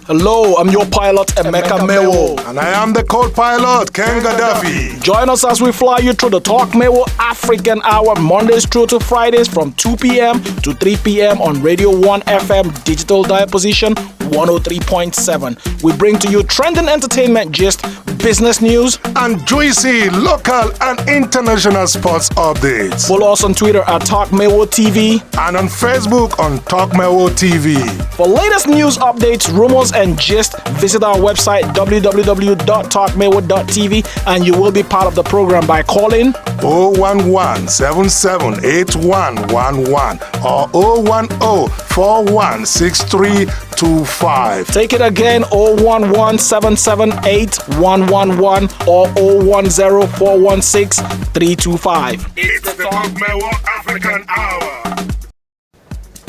Hello, I'm your pilot, Talkmewo. And I am the co-pilot, Ken Gadaffi. Join us as we fly you through the Talkmewo African Hour, Mondays through to Fridays from 2 p.m. to 3 p.m. on Radio 1 FM Digital Dial Position 103.7. We bring to you trending entertainment gist, business news, and juicy local and international sports updates. Follow us on Twitter at Talkmewo TV and on Facebook on Talkmewo TV. For latest news updates, rumors, and gist, visit our website www.talkmewo.tv and you will be part of the program by calling 011-778111 or 010-416325. Take it again, 011-778-111 or 010-416-325. It's the Talkmewo African Hour.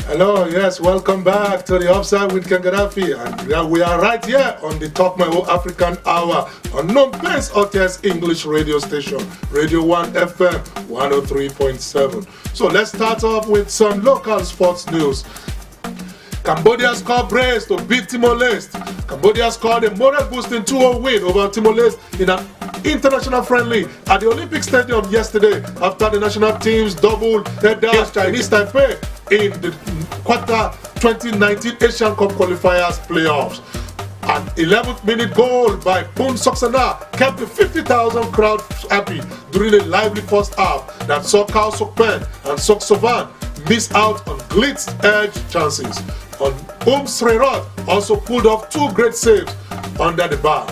Hello, yes, welcome back to the Offside with Ken Gadaffi, and we are right here on the Talkmewo African Hour on Phnom Penh's hottest English radio station, Radio 1 FM 103.7. So let's start off with some local sports news. Cambodia scored brace to beat Timor Leste. Cambodia scored a morale-boosting 2-0 win over Timor Leste in an international friendly at the Olympic Stadium yesterday after the national teams doubled header Chinese Taipei in the quarter 2019 Asian Cup qualifiers playoffs. An 11th minute goal by Poon Soksana kept the 50,000 crowd happy during a lively first half that saw Kao Sokpen and Sok Sovan miss out on glitz-edge chances. Srerod also pulled off two great saves under the bar.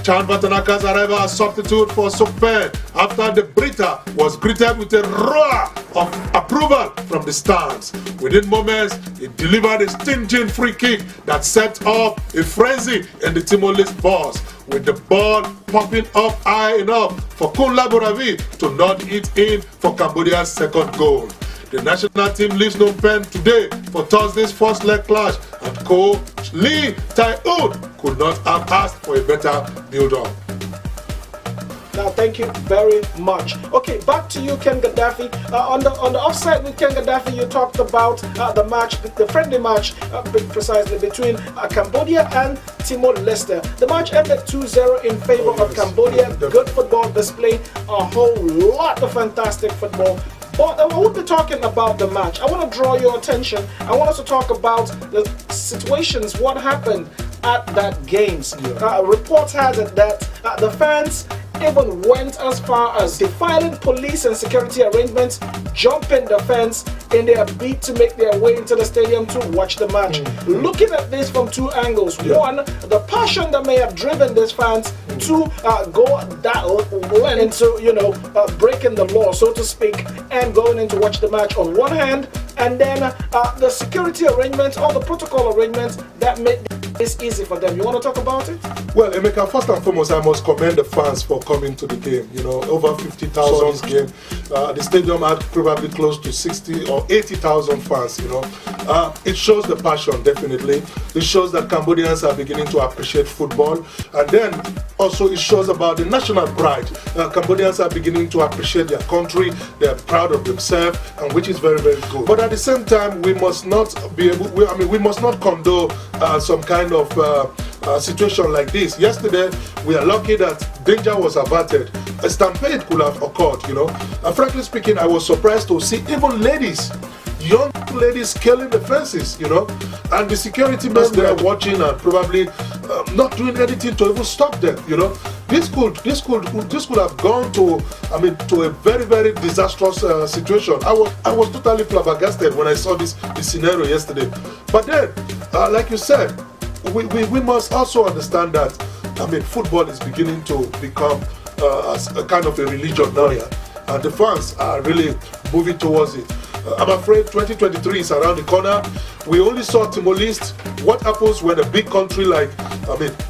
Chan Vatanaka's arrival as substitute for Sokpen after the Brita was greeted with a roar of approval from the stands. Within moments, he delivered a stinging free kick that set off a frenzy in the Timor-Leste boss, with the ball popping up high enough for Kunla Boravi to nod it in for Cambodia's second goal. The national team leaves Phnom Penh today for Thursday's first leg clash, and coach Lee Tai-ud could not have asked for a better build-up. Now, thank you very much. Okay, back to you, Ken Gadaffi. On the offside with Ken Gadaffi, you talked about the match, the friendly match, precisely between Cambodia and Timor Leste. The match ended 2-0 in favor of Cambodia. Good football display, a whole lot of fantastic football. But I won't be talking about the match. I want to draw your attention. I want us to talk about the situations, what happened at that games. Reports had it that the fans even went as far as defiling police and security arrangements, jumping the fence in their bid to make their way into the stadium to watch the match. Looking at this from two angles. One, the passion that may have driven these fans to go that into, breaking the law, so to speak, and going in to watch the match on one hand, and then the security arrangements, all the protocol arrangements that made this easy for them. You want to talk about it? Well, Emeka, first and foremost, I must commend the fans for coming to the game. Over 50,000 game. The stadium had probably close to 60 or 80,000 fans. It shows the passion, definitely. It shows that Cambodians are beginning to appreciate football, and then also it shows about the national pride. Cambodians are beginning to appreciate their country. They are proud of themselves, and which is very, very good. But at the same time, we must not we must not condone some kind of situation like this. Yesterday, we are lucky that danger was averted. A stampede could have occurred, And frankly speaking, I was surprised to see even ladies, young ladies scaling the fences, and the security men there watching and probably not doing anything to even stop them, This could have gone to a very, very disastrous situation. I was totally flabbergasted when I saw this scenario yesterday. But then, like you said, we must also understand that football is beginning to become a kind of a religion now, and the fans are really moving towards it. I'm afraid 2023 is around the corner. We only saw Timor Leste. What happens when a big country like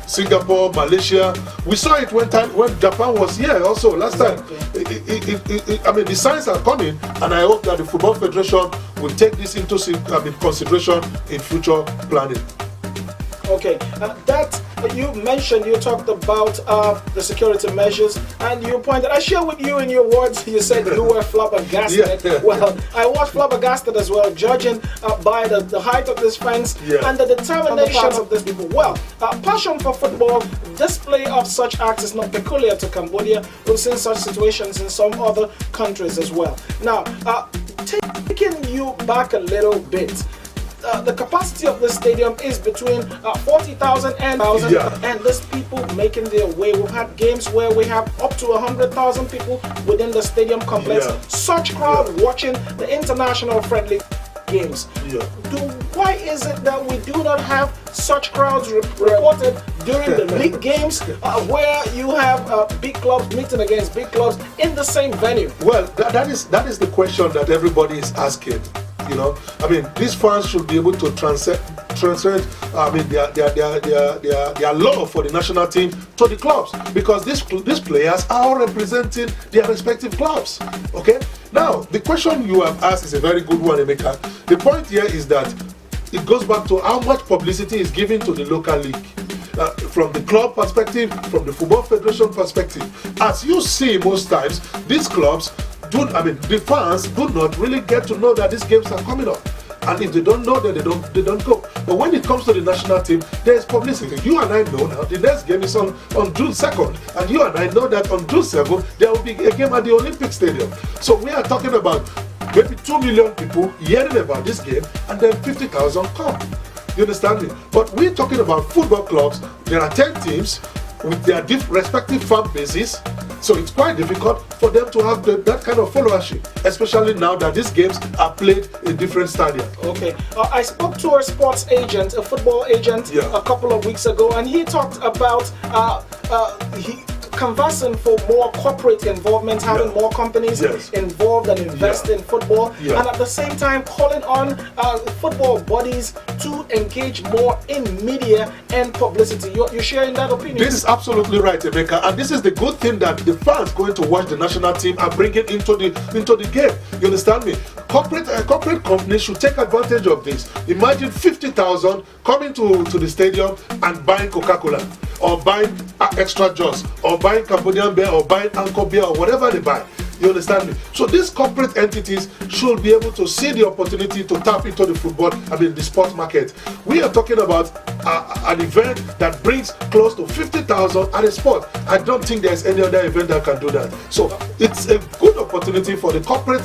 Singapore, Malaysia? We saw it when Japan was here also last time. The signs are coming, and I hope that the Football Federation will take this into consideration in future planning. Okay, that you talked about the security measures, and you pointed, I share with you in your words, you said you were flabbergasted. Yeah. Well, I was flabbergasted as well, judging by the height of this fence and the determination of these people. Well, passion for football, display of such acts is not peculiar to Cambodia. We've seen such situations in some other countries as well. Now, taking you back a little bit, the capacity of this stadium is between 40,000 and 1,000, and these people making their way. We've had games where we have up to 100,000 people within the stadium complex. Such crowd watching the international friendly games. Why is it that we do not have such crowds reported during the league games where you have big clubs meeting against big clubs in the same venue? Well, that is the question that everybody is asking. You know, I mean, these fans should be able to transcend. I mean, their love for the national team to the clubs, because these players are all representing their respective clubs. Okay. Now, the question you have asked is a very good one, Emeka. The point here is that it goes back to how much publicity is given to the local league. From the club perspective, from the Football Federation perspective. As you see most times, these clubs the fans do not really get to know that these games are coming up. And if they don't know, then they don't go. But when it comes to the national team, there is publicity. You and I know now the next game is on June 2nd. And you and I know that on June 7th, there will be a game at the Olympic Stadium. So we are talking about maybe 2 million people hearing about this game, and then 50,000 come. You understand me? But we're talking about football clubs. There are 10 teams with their respective fan bases. So it's quite difficult for them to have that kind of followership, especially now that these games are played in different stadia. Okay. I spoke to a sports agent, a football agent, a couple of weeks ago, and he talked about conversing for more corporate involvement, having more companies involved and invest in football, and at the same time calling on football bodies to engage more in media and publicity. You're sharing that opinion? This is absolutely right, Emeka, and this is the good thing that the fans going to watch the national team are bringing into the game. You understand me? Corporate companies should take advantage of this. Imagine 50,000 coming to the stadium and buying Coca-Cola, or buying extra juice, or buying Cambodian beer, or buying Anchor beer, or whatever they buy. You understand me? So these corporate entities should be able to see the opportunity to tap into the the sports market. We are talking about an event that brings close to 50,000 at a sport. I don't think there's any other event that can do that. So it's a good opportunity for the corporate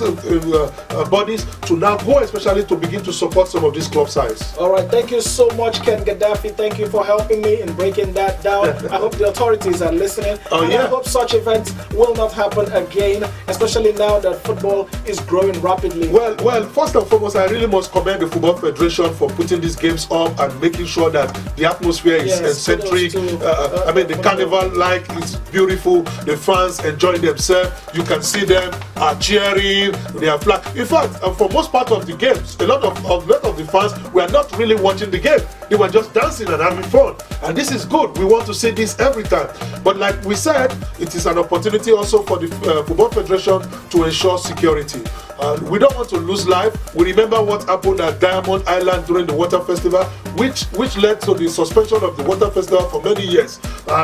bodies to now go, especially to begin to support some of these club sides. All right, thank you so much, Ken Gadaffi. Thank you for helping me in breaking that down. I hope the authorities are listening. I hope such events will not happen again, especially now that football is growing rapidly. Well, first and foremost, I really must commend the Football Federation for putting these games up and making sure that the atmosphere is eccentric. The carnival is beautiful. The fans enjoy themselves. You can see them cheering. They are flag. In fact, for most part of the games, a lot of the fans were not really watching the game. They were just dancing and having fun. And this is good. We want to see this every time. But like we said, it is an opportunity also for the Football Federation to ensure security. We don't want to lose life. We remember what happened at Diamond Island during the Water Festival, which led to the suspension of the Water Festival for many years.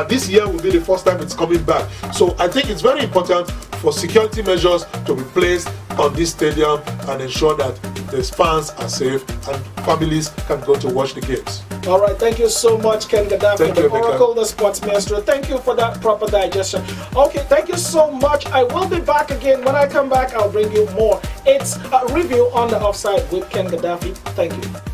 This year will be the first time it's coming back. So I think it's very important for security measures to be placed on this stadium and ensure that the fans are safe and families can go to watch the games. All right, thank you so much, Ken Gadaffi, the Oracle, the Sports Maestro. Thank you for that proper digestion. Okay, thank you so much. I will be back again. When I come back, I'll bring you more. It's a review on the offside with Ken Gadaffi. Thank you.